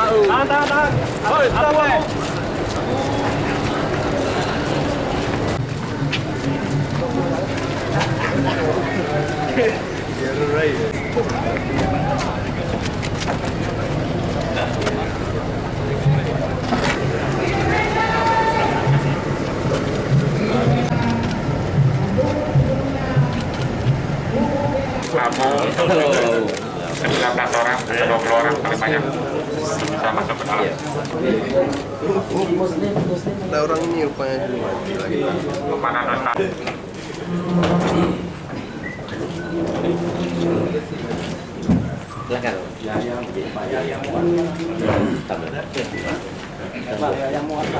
Tahan. Oi, sudah boleh. Namun 19 orang, 20 orang paling banyak bisa masuk ke dalam. Ada orang ini rupanya juga lagi. Kemana data? Silakan.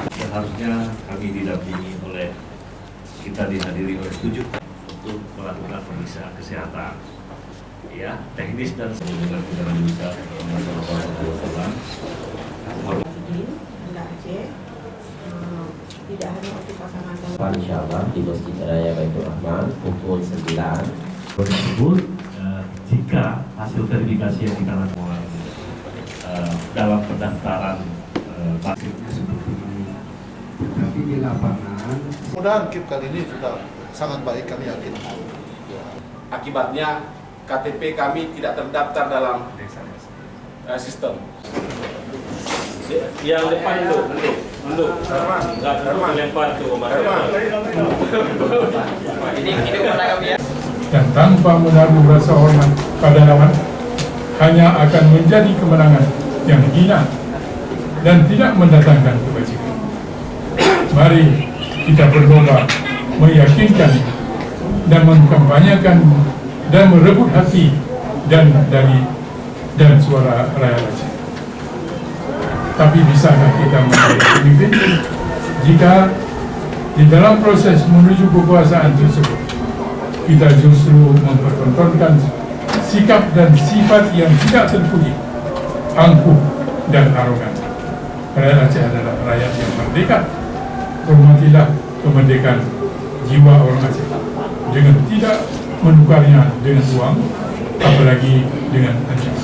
Seharusnya kami didampingi oleh kita dihadiri oleh 7 untuk melakukan pemeriksaan kesehatan, ya teknis dan dengan kita bisa masalah tidak hanya untuk pasangan Insyaallah di Masjid Raya Baitur Rahman pukul 9 tersebut. Jika hasil verifikasi yang kita lakukan dalam pendaftaran pasirnya seperti ini, tapi di lapangan mudah-mudahan KIP kali ini sudah sangat baik, kami yakin. Akibatnya KTP kami tidak terdaftar dalam sistem. Yang depan itu, nggak lempar tuh Ini kami ya. Dan tanpa menaruh rasa hormat pada lawan hanya akan menjadi kemenangan yang hina dan tidak mendatangkan kebajikan. Mari kita berlomba meyakinkan dan mengkampanyekan dan merebut hati dan suara rakyat Aceh. Tapi bisakah kita menjadi pemimpin jika di dalam proses menuju kekuasaan tersebut kita justru mempertontonkan sikap dan sifat yang tidak terpuji, angkuh dan arogan. Rakyat Aceh adalah rakyat yang merdeka. Hormatilah kemerdekaan jiwa orang Aceh dengan tidak menukarnya dengan uang, apalagi dengan ancaman.